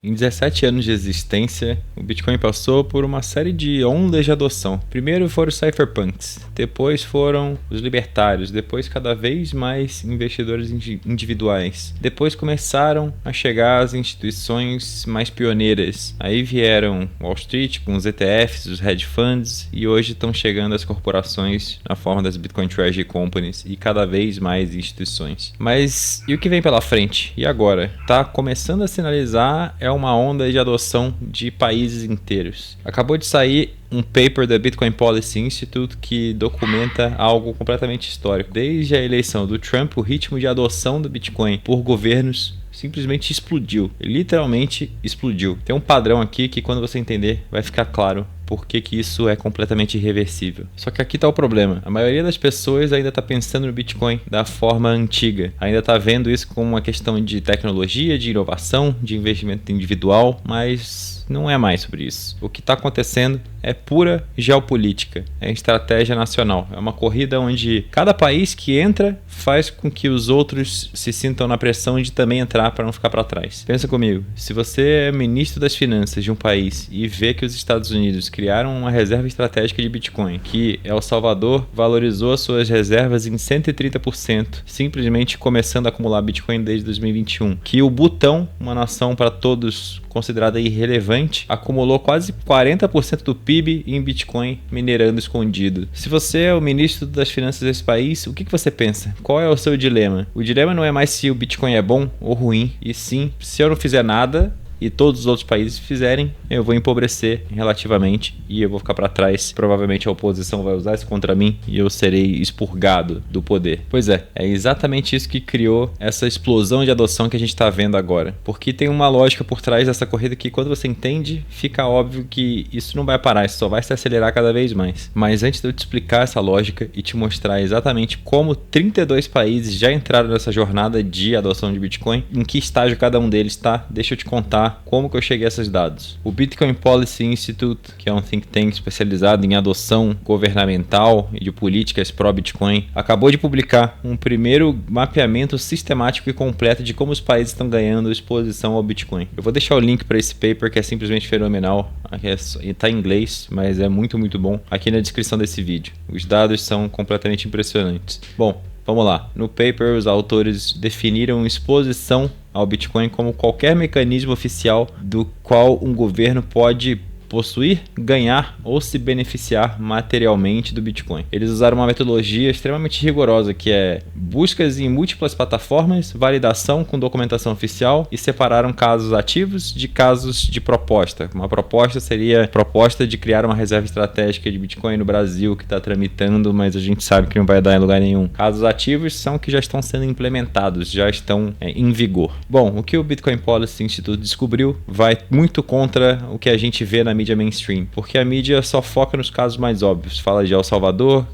Em 17 anos de existência, o Bitcoin passou por uma série de ondas de adoção. Primeiro foram os cypherpunks, depois foram os libertários, depois cada vez mais investidores individuais. Depois começaram a chegar as instituições mais pioneiras. Aí vieram Wall Street com os ETFs, os hedge funds, e hoje estão chegando as corporações na forma das Bitcoin Treasury Companies e cada vez mais instituições. Mas e o que vem pela frente? E agora? Tá começando a sinalizar uma onda de adoção de países inteiros. Acabou de sair um paper da Bitcoin Policy Institute que documenta algo completamente histórico. Desde a eleição do Trump, o ritmo de adoção do Bitcoin por governos simplesmente explodiu. Literalmente explodiu. Tem um padrão aqui que quando você entender vai ficar claro por que isso é completamente irreversível. Só que aqui está o problema. A maioria das pessoas ainda está pensando no Bitcoin da forma antiga. Ainda está vendo isso como uma questão de tecnologia, de inovação, de investimento individual, mas não é mais sobre isso. O que está acontecendo é pura geopolítica, é estratégia nacional. É uma corrida onde cada país que entra faz com que os outros se sintam na pressão de também entrar para não ficar para trás. Pensa comigo, se você é ministro das finanças de um país e vê que os Estados Unidos criaram uma reserva estratégica de Bitcoin, que El Salvador valorizou as suas reservas em 130%, simplesmente começando a acumular Bitcoin desde 2021, que o Butão, uma nação para todos considerada irrelevante, acumulou quase 40% do PIB em Bitcoin minerando escondido. Se você é o ministro das finanças desse país, o que você pensa? Qual é o seu dilema? O dilema não é mais se o Bitcoin é bom ou ruim, e sim, se eu não fizer nada e todos os outros países fizerem, eu vou empobrecer relativamente e eu vou ficar para trás. Provavelmente a oposição vai usar isso contra mim e eu serei expurgado do poder. Pois é exatamente isso que criou essa explosão de adoção que a gente está vendo agora. Porque tem uma lógica por trás dessa corrida que quando você entende, fica óbvio que isso não vai parar, isso só vai se acelerar cada vez mais. Mas antes de eu te explicar essa lógica e te mostrar exatamente como 32 países já entraram nessa jornada de adoção de Bitcoin, em que estágio cada um deles está, deixa eu te contar como que eu cheguei a esses dados. O Bitcoin Policy Institute, que é um think tank especializado em adoção governamental e de políticas pró-Bitcoin, acabou de publicar um primeiro mapeamento sistemático e completo de como os países estão ganhando exposição ao Bitcoin. Eu vou deixar o link para esse paper que é simplesmente fenomenal. Está em inglês, mas é muito bom aqui na descrição desse vídeo. Os dados são completamente impressionantes. Bom, vamos lá. No paper, os autores definiram exposição ao Bitcoin como qualquer mecanismo oficial do qual um governo pode possuir, ganhar ou se beneficiar materialmente do Bitcoin. Eles usaram uma metodologia extremamente rigorosa que é buscas em múltiplas plataformas, validação com documentação oficial e separaram casos ativos de casos de proposta. Uma proposta seria a proposta de criar uma reserva estratégica de Bitcoin no Brasil que está tramitando, mas a gente sabe que não vai dar em lugar nenhum. Casos ativos são que já estão sendo implementados, já estão em vigor. Bom, o que o Bitcoin Policy Institute descobriu vai muito contra o que a gente vê na mídia mainstream, porque a mídia só foca nos casos mais óbvios. Fala de El Salvador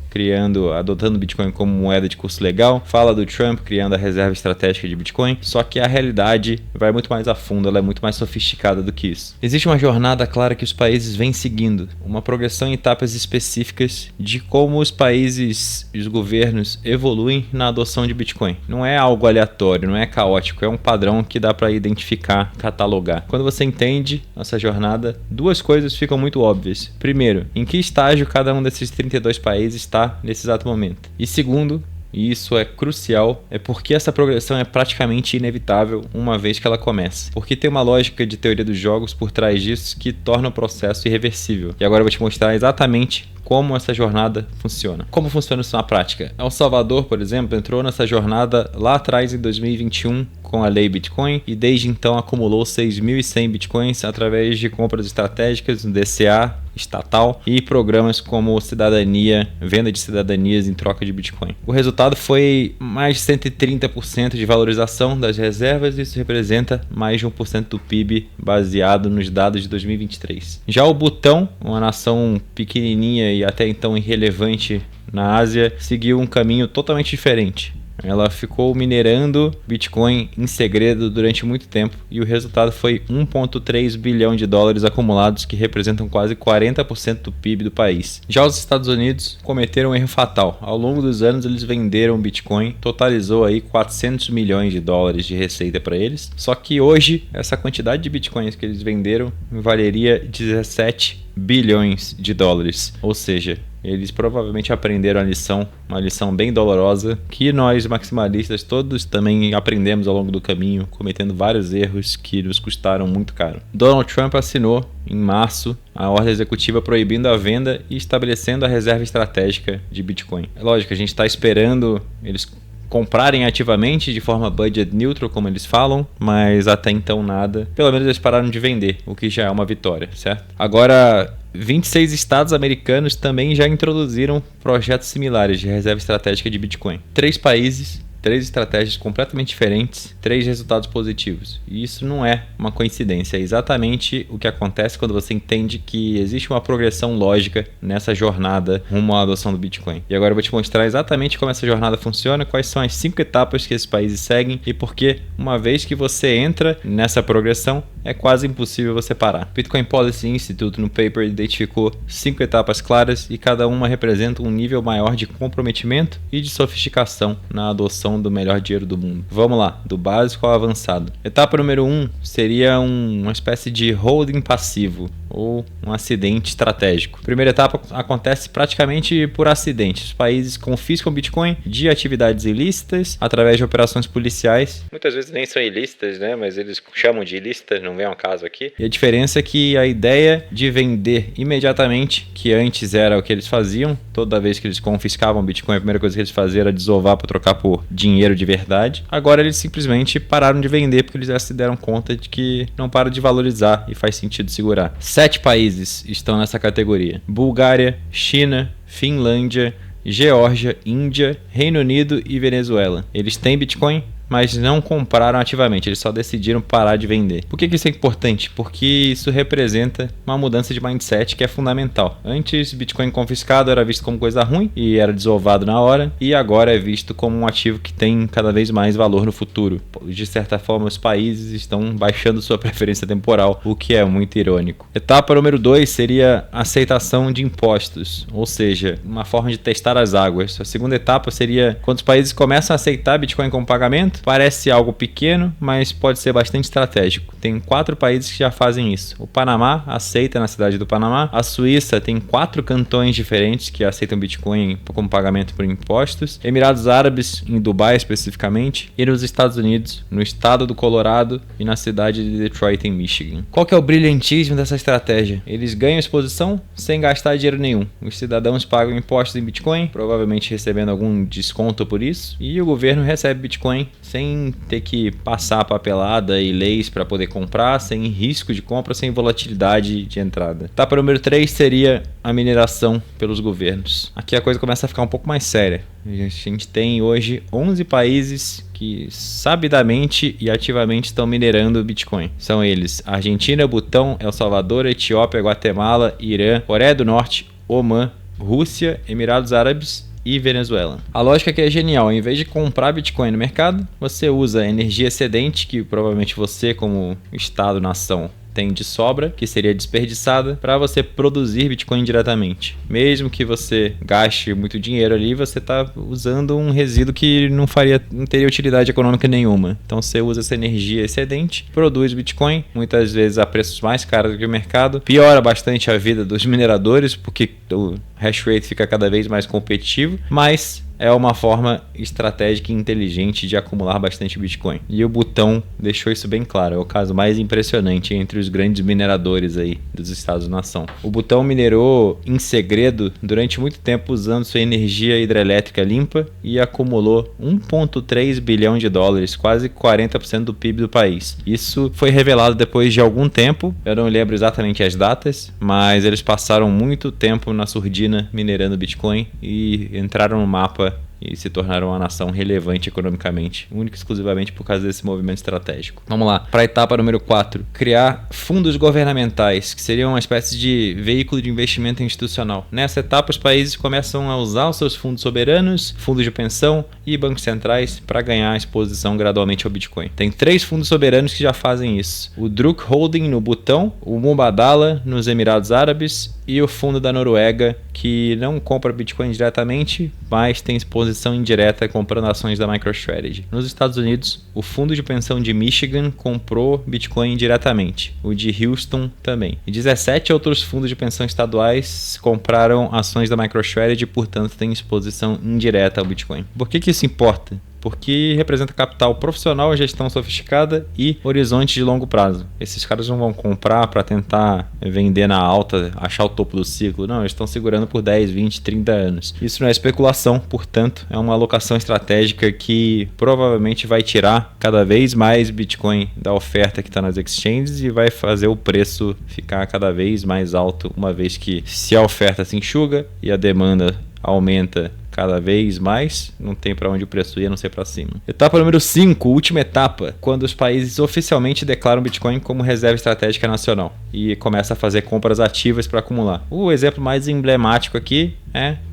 adotando Bitcoin como moeda de curso legal, fala do Trump criando a reserva estratégica de Bitcoin, só que a realidade vai muito mais a fundo, ela é muito mais sofisticada do que isso. Existe uma jornada clara que os países vêm seguindo, uma progressão em etapas específicas de como os países e os governos evoluem na adoção de Bitcoin. Não é algo aleatório, não é caótico, é um padrão que dá para identificar, catalogar. Quando você entende essa jornada, duas coisas ficam muito óbvias. Primeiro, em que estágio cada um desses 32 países está nesse exato momento. E segundo, e isso é crucial, é porque essa progressão é praticamente inevitável uma vez que ela começa. Porque tem uma lógica de teoria dos jogos por trás disso que torna o processo irreversível. E agora eu vou te mostrar exatamente como essa jornada funciona. Como funciona isso na prática? El Salvador, por exemplo, entrou nessa jornada lá atrás em 2021 com a lei Bitcoin e desde então acumulou 6.100 Bitcoins através de compras estratégicas no DCA estatal e programas como cidadania, venda de cidadanias em troca de Bitcoin. O resultado foi mais de 130% de valorização das reservas e isso representa mais de 1% do PIB baseado nos dados de 2023. Já o Butão, uma nação pequenininha e até então irrelevante na Ásia, seguiu um caminho totalmente diferente. ela ficou minerando Bitcoin em segredo durante muito tempo e o resultado foi 1,3 bilhão de dólares acumulados, que representam quase 40% do PIB do país. Já os Estados Unidos cometeram um erro fatal. Ao longo dos anos eles venderam Bitcoin, totalizou aí 400 milhões de dólares de receita para eles. Só que hoje essa quantidade de Bitcoins que eles venderam valeria 17 bilhões de dólares. Ou seja, eles provavelmente aprenderam a lição, uma lição bem dolorosa, que nós maximalistas todos também aprendemos ao longo do caminho, cometendo vários erros que nos custaram muito caro. Donald Trump assinou em março a ordem executiva proibindo a venda e estabelecendo a reserva estratégica de Bitcoin. É lógico, a gente está esperando eles comprarem ativamente de forma budget neutral, como eles falam, mas até então nada. Pelo menos eles pararam de vender, o que já é uma vitória, certo? Agora, 26 estados americanos também já introduziram projetos similares de reserva estratégica de Bitcoin. 3 países, 3 estratégias completamente diferentes, 3 resultados positivos. E isso não é uma coincidência, é exatamente o que acontece quando você entende que existe uma progressão lógica nessa jornada rumo à adoção do Bitcoin. E agora eu vou te mostrar exatamente como essa jornada funciona, quais são as 5 etapas que esses países seguem e por que, uma vez que você entra nessa progressão, é quase impossível você parar. O Bitcoin Policy Institute no paper identificou 5 etapas claras e cada uma representa um nível maior de comprometimento e de sofisticação na adoção do melhor dinheiro do mundo. Vamos lá, do básico ao avançado. Etapa número 1 seria uma espécie de holding passivo ou um acidente estratégico. A primeira etapa acontece praticamente por acidente. Os países confiscam Bitcoin de atividades ilícitas através de operações policiais. Muitas vezes nem são ilícitas, né? Mas eles chamam de ilícitas, não vem ao caso aqui. E a diferença é que a ideia de vender imediatamente, que antes era o que eles faziam, toda vez que eles confiscavam Bitcoin, a primeira coisa que eles faziam era desovar para trocar por dinheiro de verdade. Agora eles simplesmente pararam de vender porque eles já se deram conta de que não para de valorizar e faz sentido segurar. 7 países estão nessa categoria: Bulgária, China, Finlândia, Geórgia, Índia, Reino Unido e Venezuela. Eles têm Bitcoin, mas não compraram ativamente, eles só decidiram parar de vender. Por que isso é importante? Porque isso representa uma mudança de mindset que é fundamental. Antes, Bitcoin confiscado era visto como coisa ruim e era desovado na hora, e agora é visto como um ativo que tem cada vez mais valor no futuro. De certa forma, os países estão baixando sua preferência temporal, o que é muito irônico. Etapa número 2 seria a aceitação de impostos, ou seja, uma forma de testar as águas. A segunda etapa seria quando os países começam a aceitar Bitcoin como pagamento. Parece algo pequeno, mas pode ser bastante estratégico. Tem 4 países que já fazem isso. O Panamá aceita na cidade do Panamá. A Suíça tem 4 cantões diferentes que aceitam Bitcoin como pagamento por impostos. Emirados Árabes, em Dubai especificamente. E nos Estados Unidos, no estado do Colorado e na cidade de Detroit, em Michigan. Qual que é o brilhantismo dessa estratégia? Eles ganham exposição sem gastar dinheiro nenhum. Os cidadãos pagam impostos em Bitcoin, provavelmente recebendo algum desconto por isso. E o governo recebe Bitcoin sem ter que passar a papelada e leis para poder comprar, sem risco de compra, sem volatilidade de entrada. Etapa número 3 seria a mineração pelos governos. Aqui a coisa começa a ficar um pouco mais séria. A gente tem hoje 11 países que sabidamente e ativamente estão minerando o Bitcoin. São eles: Argentina, Butão, El Salvador, Etiópia, Guatemala, Irã, Coreia do Norte, Omã, Rússia, Emirados Árabes e Venezuela. A lógica aqui é genial. Em vez de comprar Bitcoin no mercado, você usa energia excedente, que provavelmente você, como Estado-nação, tem de sobra, que seria desperdiçada, para você produzir Bitcoin diretamente. Mesmo que você gaste muito dinheiro ali, você está usando um resíduo que não teria utilidade econômica nenhuma. Então você usa essa energia excedente, produz Bitcoin, muitas vezes a preços mais caros do que o mercado, piora bastante a vida dos mineradores, porque o hash rate fica cada vez mais competitivo, mas é uma forma estratégica e inteligente de acumular bastante Bitcoin. E o Butão deixou isso bem claro. É o caso mais impressionante entre os grandes mineradores aí dos Estados-nação. O Butão minerou em segredo durante muito tempo usando sua energia hidrelétrica limpa e acumulou 1,3 bilhão de dólares, quase 40% do PIB do país. Isso foi revelado depois de algum tempo. Eu não lembro exatamente as datas, mas eles passaram muito tempo na surdina minerando Bitcoin e entraram no mapa e se tornaram uma nação relevante economicamente, única e exclusivamente por causa desse movimento estratégico. Vamos lá, para a etapa número 4, criar fundos governamentais, que seriam uma espécie de veículo de investimento institucional. Nessa etapa, os países começam a usar os seus fundos soberanos, fundos de pensão e bancos centrais para ganhar exposição gradualmente ao Bitcoin. Tem 3 fundos soberanos que já fazem isso. O Druk Holding no Butão, o Mubadala nos Emirados Árabes e o fundo da Noruega, que não compra Bitcoin diretamente, mas tem exposição indireta comprando ações da MicroStrategy. Nos Estados Unidos, o fundo de pensão de Michigan comprou Bitcoin diretamente, o de Houston também. E 17 outros fundos de pensão estaduais compraram ações da MicroStrategy, portanto tem exposição indireta ao Bitcoin. Por que isso importa? Porque representa capital profissional, gestão sofisticada e horizonte de longo prazo. Esses caras não vão comprar para tentar vender na alta, achar o topo do ciclo. Não, eles estão segurando por 10, 20, 30 anos. Isso não é especulação, portanto, é uma alocação estratégica que provavelmente vai tirar cada vez mais Bitcoin da oferta que está nas exchanges e vai fazer o preço ficar cada vez mais alto, uma vez que se a oferta se enxuga e a demanda aumenta cada vez mais, não tem para onde o preço ir, a não ser para cima. Etapa número 5, última etapa, quando os países oficialmente declaram Bitcoin como reserva estratégica nacional e começa a fazer compras ativas para acumular. O exemplo mais emblemático aqui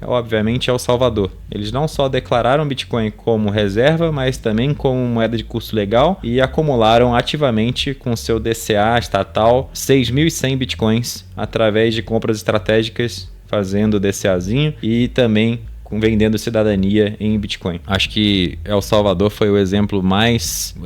obviamente, El Salvador. Eles não só declararam Bitcoin como reserva, mas também como moeda de curso legal e acumularam ativamente com seu DCA estatal 6.100 Bitcoins através de compras estratégicas, fazendo DCAzinho e também vendendo cidadania em Bitcoin. Acho que El Salvador foi o exemplo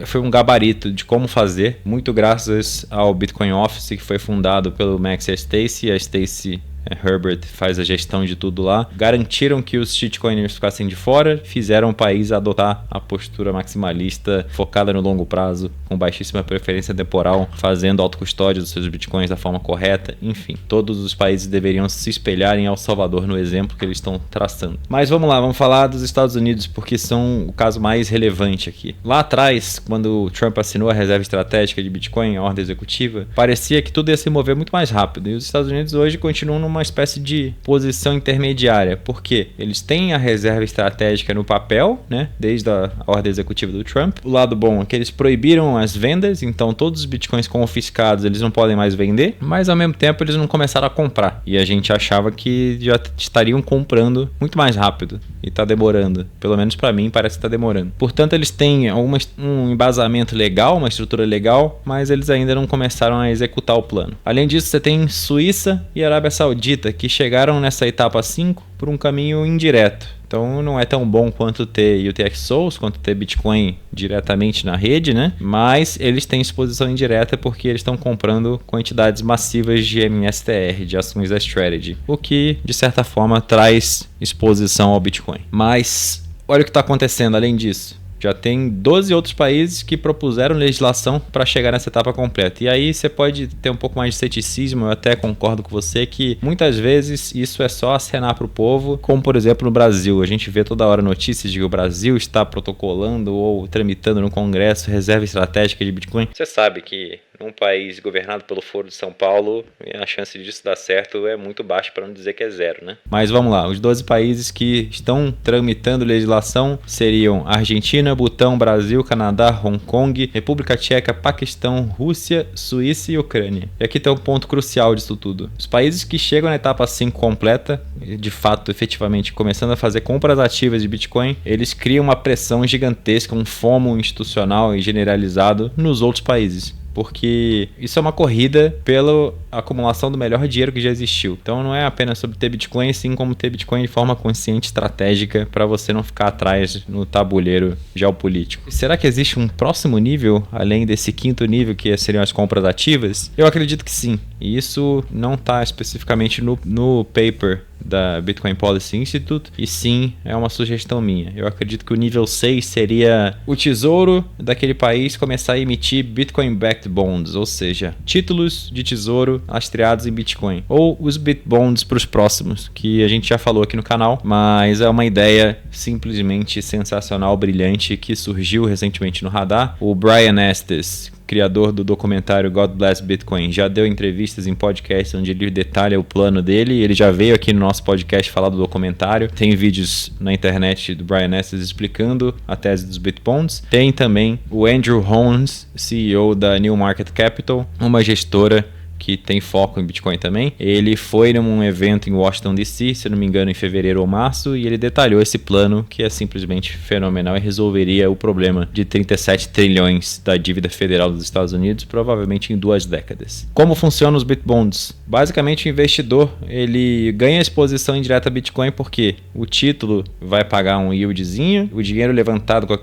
foi um gabarito de como fazer, muito graças ao Bitcoin Office, que foi fundado pelo Max e a Stacey Herbert faz a gestão de tudo lá. Garantiram que os shitcoiners ficassem de fora, fizeram o país adotar a postura maximalista focada no longo prazo, com baixíssima preferência temporal, fazendo autocustódia dos seus bitcoins da forma correta. Enfim, todos os países deveriam se espelhar em El Salvador no exemplo que eles estão traçando. Mas vamos lá, vamos falar dos Estados Unidos, porque são o caso mais relevante aqui. Lá atrás, quando o Trump assinou a reserva estratégica de Bitcoin, a ordem executiva, parecia que tudo ia se mover muito mais rápido. E os Estados Unidos hoje continuam numa espécie de posição intermediária, porque eles têm a reserva estratégica no papel, né, desde a ordem executiva do Trump. O lado bom é que eles proibiram as vendas, então todos os bitcoins confiscados eles não podem mais vender, mas ao mesmo tempo eles não começaram a comprar. E a gente achava que já estariam comprando muito mais rápido e está demorando. Pelo menos para mim parece que está demorando. Portanto, eles têm um embasamento legal, uma estrutura legal, mas eles ainda não começaram a executar o plano. Além disso, você tem Suíça e Arábia Saudita, que chegaram nessa etapa 5 por um caminho indireto. Então não é tão bom quanto ter UTXOs, quanto ter Bitcoin diretamente na rede, né? Mas eles têm exposição indireta porque eles estão comprando quantidades massivas de MSTR, de ações da Strategy, o que de certa forma traz exposição ao Bitcoin. Mas olha o que está acontecendo além disso. Já tem 12 outros países que propuseram legislação para chegar nessa etapa completa. E aí você pode ter um pouco mais de ceticismo, eu até concordo com você que muitas vezes isso é só acenar para o povo, como por exemplo no Brasil. A gente vê toda hora notícias de que o Brasil está protocolando ou tramitando no Congresso reserva estratégica de Bitcoin. Você sabe que num país governado pelo Foro de São Paulo, a chance disso dar certo é muito baixa, para não dizer que é zero, né? Mas vamos lá, os 12 países que estão tramitando legislação seriam Argentina, Butão, Brasil, Canadá, Hong Kong, República Tcheca, Paquistão, Rússia, Suíça e Ucrânia. E aqui tem um ponto crucial disso tudo. Os países que chegam na etapa 5 completa, de fato, efetivamente, começando a fazer compras ativas de Bitcoin, eles criam uma pressão gigantesca, um FOMO institucional e generalizado nos outros países. Porque isso é uma corrida pela acumulação do melhor dinheiro que já existiu. Então não é apenas sobre ter Bitcoin, sim como ter Bitcoin de forma consciente, estratégica, para você não ficar atrás no tabuleiro geopolítico. Será que existe um próximo nível, além desse quinto nível, que seriam as compras ativas? Eu acredito que sim. E isso não está especificamente no paper da Bitcoin Policy Institute, e sim, é uma sugestão minha. Eu acredito que o nível 6 seria o tesouro daquele país começar a emitir Bitcoin-backed bonds, ou seja, títulos de tesouro lastreados em Bitcoin, ou os Bitbonds para os próximos, que a gente já falou aqui no canal, mas é uma ideia simplesmente sensacional, brilhante, que surgiu recentemente no radar. O Brian Estes, criador do documentário God Bless Bitcoin, já deu entrevistas em podcasts onde ele detalha o plano dele. Ele já veio aqui no nosso podcast falar do documentário. Tem vídeos na internet do Brian Estes explicando a tese dos Bitbonds. Tem também o Andrew Holmes, CEO da New Market Capital, uma gestora que tem foco em Bitcoin também. Ele foi num evento em Washington DC, se não me engano em fevereiro ou março, e ele detalhou esse plano que é simplesmente fenomenal e resolveria o problema de 37 trilhões da dívida federal dos Estados Unidos, provavelmente em 2 décadas. Como funcionam os Bitbonds? Basicamente o investidor ele ganha exposição indireta a Bitcoin porque o título vai pagar um yieldzinho, o dinheiro levantado com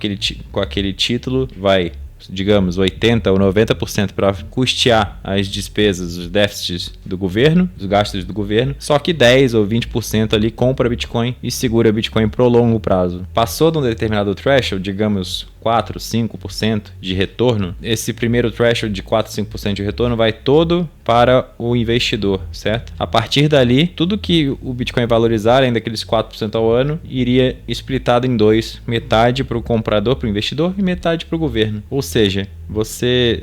aquele título vai, digamos, 80% ou 90% para custear as despesas, os déficits do governo, os gastos do governo, só que 10% ou 20% ali compra Bitcoin e segura Bitcoin pro longo prazo. Passou de um determinado threshold, digamos 4%, 5% de retorno, esse primeiro threshold de 4%, 5% de retorno vai todo para o investidor, certo? A partir dali, tudo que o Bitcoin valorizar, ainda aqueles 4% ao ano, iria splitado em 2, metade para o comprador, para o investidor, e metade para o governo. Ou seja,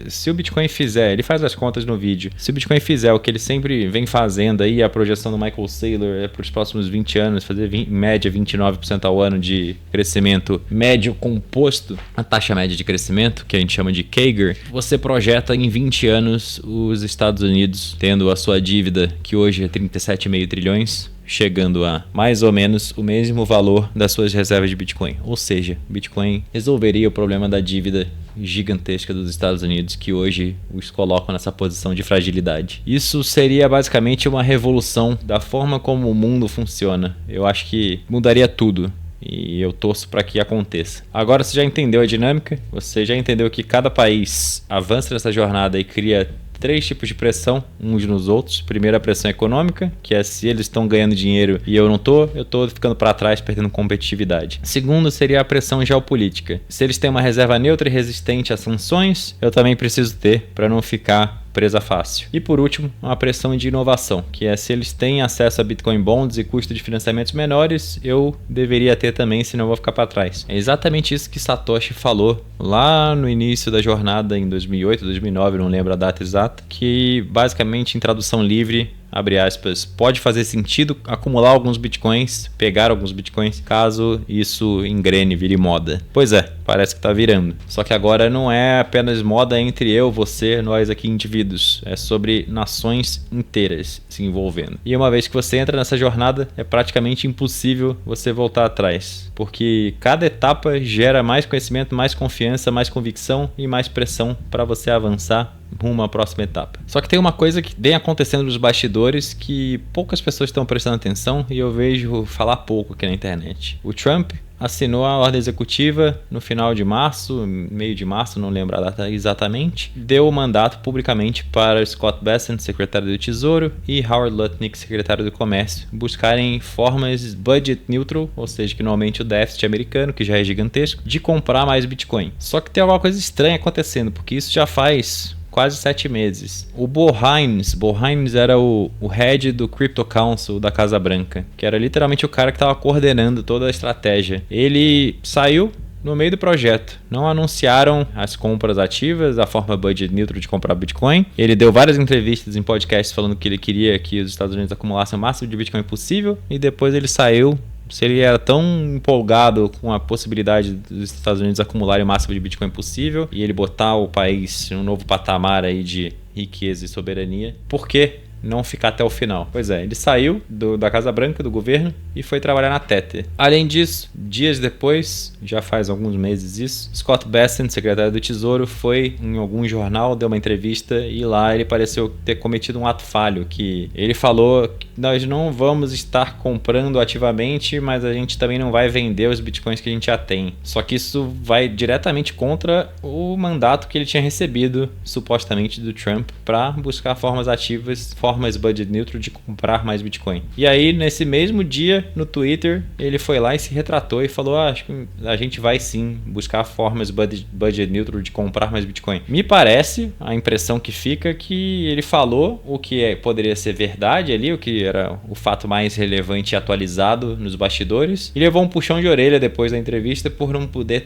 se o Bitcoin fizer, ele faz as contas no vídeo, se o Bitcoin fizer o que ele sempre vem fazendo aí, a projeção do Michael Saylor é para os próximos 20 anos, fazer em média 29% ao ano de crescimento médio composto, a taxa média de crescimento, que a gente chama de CAGR, você projeta em 20 anos os Estados Unidos tendo a sua dívida, que hoje é 37,5 trilhões, chegando a mais ou menos o mesmo valor das suas reservas de Bitcoin. Ou seja, Bitcoin resolveria o problema da dívida gigantesca dos Estados Unidos, que hoje os colocam nessa posição de fragilidade. Isso seria basicamente uma revolução da forma como o mundo funciona. Eu acho que mudaria tudo. E eu torço para que aconteça. Agora você já entendeu a dinâmica, você já entendeu que cada país avança nessa jornada e cria 3 tipos de pressão uns nos outros. Primeiro, a pressão econômica, que é se eles estão ganhando dinheiro e eu não tô, eu tô ficando para trás, perdendo competitividade. Segundo, seria a pressão geopolítica. Se eles têm uma reserva neutra e resistente a sanções, eu também preciso ter para não ficar presa fácil. E por último, uma pressão de inovação, que é se eles têm acesso a Bitcoin Bonds e custo de financiamentos menores, eu deveria ter também, senão eu vou ficar para trás. É exatamente isso que Satoshi falou lá no início da jornada em 2008, 2009, não lembro a data exata, que basicamente em tradução livre, abre aspas, pode fazer sentido acumular alguns bitcoins, pegar alguns bitcoins, caso isso engrene, vire moda. Pois é, parece que tá virando. Só que agora não é apenas moda entre eu, você, nós aqui indivíduos. É sobre nações inteiras se envolvendo. E uma vez que você entra nessa jornada, é praticamente impossível você voltar atrás. Porque cada etapa gera mais conhecimento, mais confiança, mais convicção e mais pressão para você avançar rumo à próxima etapa. Só que tem uma coisa que vem acontecendo nos bastidores que poucas pessoas estão prestando atenção e eu vejo falar pouco aqui na internet. O Trump assinou a ordem executiva no final de março, meio de março, não lembro a data exatamente, deu o mandato publicamente para Scott Bessent, secretário do Tesouro, e Howard Lutnick, secretário do Comércio, buscarem formas budget neutral, ou seja, que normalmente o déficit americano, que já é gigantesco, de comprar mais Bitcoin. Só que tem alguma coisa estranha acontecendo, porque isso já faz quase 7 meses. O Bo Hines era o head do Crypto Council da Casa Branca, que era literalmente o cara que estava coordenando toda a estratégia. Ele saiu no meio do projeto. Não anunciaram as compras ativas, a forma budget neutral de comprar Bitcoin. Ele deu várias entrevistas em podcasts falando que ele queria que os Estados Unidos acumulassem o máximo de Bitcoin possível e depois ele saiu. Se ele era tão empolgado com a possibilidade dos Estados Unidos acumularem o máximo de Bitcoin possível e ele botar o país em um novo patamar aí de riqueza e soberania, por que não ficar até o final? Pois é, ele saiu da Casa Branca, do governo, e foi trabalhar na Tether. Além disso, dias depois, já faz alguns meses isso, Scott Bessent, secretário do Tesouro, foi em algum jornal, deu uma entrevista e lá ele pareceu ter cometido um ato falho, que ele falou que nós não vamos estar comprando ativamente, mas a gente também não vai vender os bitcoins que a gente já tem. Só que isso vai diretamente contra o mandato que ele tinha recebido, supostamente, do Trump, para buscar formas ativas, formas formas budget neutral de comprar mais Bitcoin. E aí, nesse mesmo dia, no Twitter, ele foi lá e se retratou e falou: acho que a gente vai sim buscar formas budget neutral de comprar mais Bitcoin. Me parece, a impressão que fica, que ele falou o que poderia ser verdade ali, o que era o fato mais relevante e atualizado nos bastidores, e levou um puxão de orelha depois da entrevista por não poder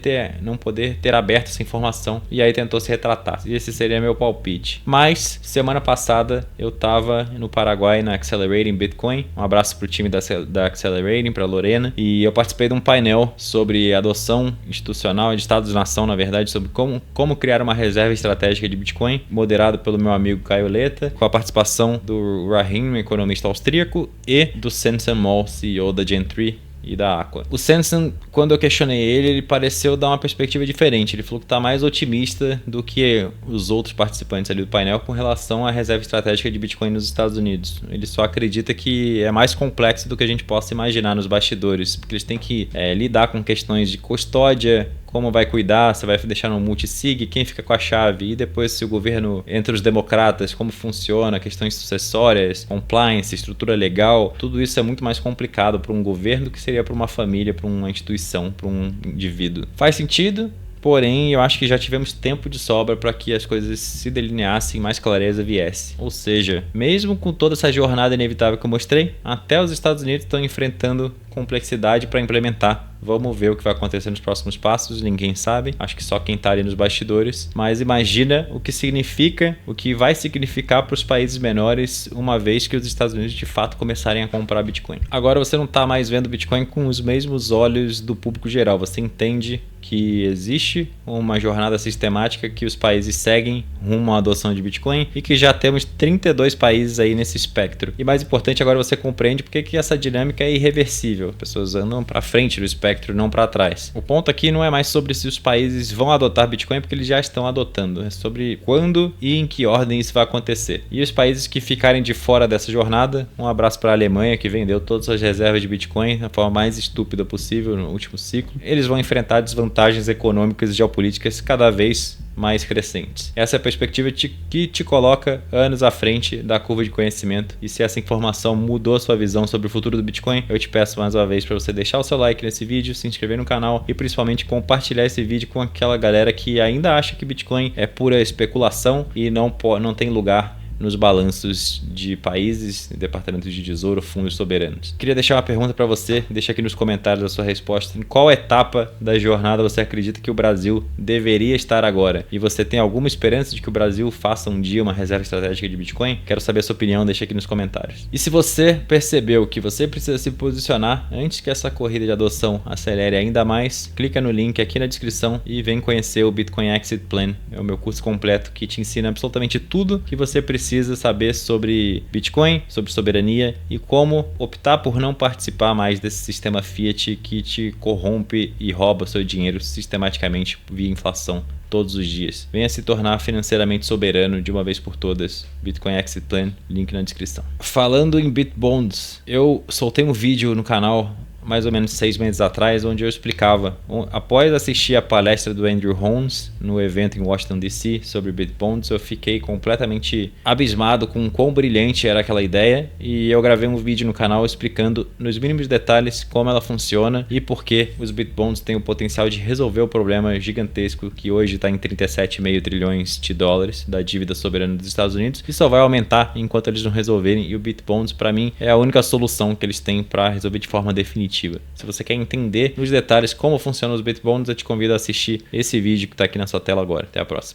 ter aberto essa informação, e aí tentou se retratar. E esse seria meu palpite. Mas, semana passada, eu estava no Paraguai na Accelerating Bitcoin. Um abraço pro time da Accelerating, pra Lorena, e eu participei de um painel sobre adoção institucional de Estados-nação, na verdade, sobre como criar uma reserva estratégica de Bitcoin, moderado pelo meu amigo Caio Leta, com a participação do Rahim, um economista austríaco, e do Sensen Moll, CEO da Gen3 e da Aqua. O Sensen, quando eu questionei ele pareceu dar uma perspectiva diferente. Ele falou que está mais otimista do que os outros participantes ali do painel com relação à reserva estratégica de Bitcoin nos Estados Unidos. Ele só acredita que é mais complexo do que a gente possa imaginar nos bastidores, porque eles têm que lidar com questões de custódia, como vai cuidar, você vai deixar no multisig, quem fica com a chave, e depois se o governo, entre os democratas, como funciona, questões sucessórias, compliance, estrutura legal, tudo isso é muito mais complicado para um governo do que seria para uma família, para uma instituição, para um indivíduo. Faz sentido? Porém, eu acho que já tivemos tempo de sobra para que as coisas se delineassem e mais clareza viesse. Ou seja, mesmo com toda essa jornada inevitável que eu mostrei, até os Estados Unidos estão enfrentando complexidade para implementar. Vamos ver o que vai acontecer nos próximos passos, ninguém sabe, acho que só quem está ali nos bastidores, mas imagina o que significa, o que vai significar para os países menores uma vez que os Estados Unidos de fato começarem a comprar Bitcoin. Agora você não está mais vendo Bitcoin com os mesmos olhos do público geral, você entende que existe uma jornada sistemática que os países seguem rumo à adoção de Bitcoin e que já temos 32 países aí nesse espectro. E mais importante, agora você compreende porque que essa dinâmica é irreversível. As pessoas andam para frente do espectro, não para trás. O ponto aqui não é mais sobre se os países vão adotar Bitcoin, porque eles já estão adotando. É sobre quando e em que ordem isso vai acontecer. E os países que ficarem de fora dessa jornada, um abraço para a Alemanha, que vendeu todas as reservas de Bitcoin da forma mais estúpida possível no último ciclo. Eles vão enfrentar desvantagens econômicas e geopolíticas cada vez mais crescentes. Essa é a perspectiva que te coloca anos à frente da curva de conhecimento. E se essa informação mudou a sua visão sobre o futuro do Bitcoin, eu te peço mais uma vez para você deixar o seu like nesse vídeo, se inscrever no canal e principalmente compartilhar esse vídeo com aquela galera que ainda acha que Bitcoin é pura especulação e não tem lugar nos balanços de países, departamentos de tesouro, fundos soberanos. Queria deixar uma pergunta para você, deixa aqui nos comentários a sua resposta. Em qual etapa da jornada você acredita que o Brasil deveria estar agora? E você tem alguma esperança de que o Brasil faça um dia uma reserva estratégica de Bitcoin? Quero saber a sua opinião, deixa aqui nos comentários. E se você percebeu que você precisa se posicionar antes que essa corrida de adoção acelere ainda mais, clica no link aqui na descrição e vem conhecer o Bitcoin Exit Plan. É o meu curso completo que te ensina absolutamente tudo que você precisa saber sobre Bitcoin, sobre soberania e como optar por não participar mais desse sistema fiat que te corrompe e rouba seu dinheiro sistematicamente via inflação todos os dias. Venha se tornar financeiramente soberano de uma vez por todas. Bitcoin Exit Plan, link na descrição. Falando em Bitbonds, eu soltei um vídeo no canal mais ou menos 6 meses atrás, onde eu explicava, após assistir a palestra do Andrew Holmes no evento em Washington DC sobre Bitbonds, eu fiquei completamente abismado com quão brilhante era aquela ideia e eu gravei um vídeo no canal explicando nos mínimos detalhes como ela funciona e por que os Bitbonds têm o potencial de resolver o problema gigantesco que hoje está em 37,5 trilhões de dólares da dívida soberana dos Estados Unidos e só vai aumentar enquanto eles não resolverem, e o Bitbonds para mim é a única solução que eles têm para resolver de forma definitiva. Se você quer entender nos detalhes como funcionam os Bitbonds, eu te convido a assistir esse vídeo que está aqui na sua tela agora. Até a próxima.